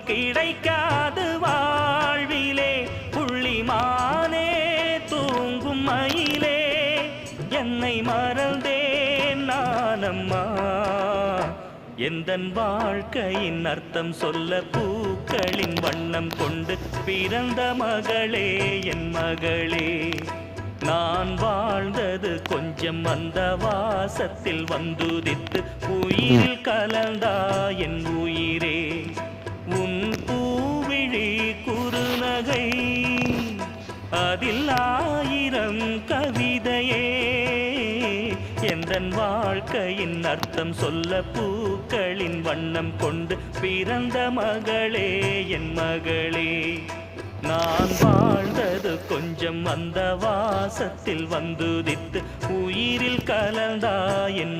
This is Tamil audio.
கிடைக்காது வாழ்விலே. புள்ளிமானே தூங்கும் மயிலே என்னை மறந்தேன் நானம்மா. எந்தன் வாழ்க்கையின் அர்த்தம் சொல்ல பூக்களின் வண்ணம் கொண்டு பிறந்த மகளே என் மகளே. நான் வாழ்ந்தது கொஞ்சம் அந்த வாசத்தில் வந்துதித்து உயிரில் கலந்தா என் உயிரே. உன் பூவிழி குறுநகை அதில் ஆயிரம் கவிதையே. எந்தன் வாழ்க்கையின் அர்த்தம் சொல்ல பூக்களின் வண்ணம் கொண்டு பிறந்த மகளே என் மகளே. நான் வாழ்ந்தது கொஞ்சம் அந்த வாசத்தில் வந்துதித்து உயிரில் கலந்தா என்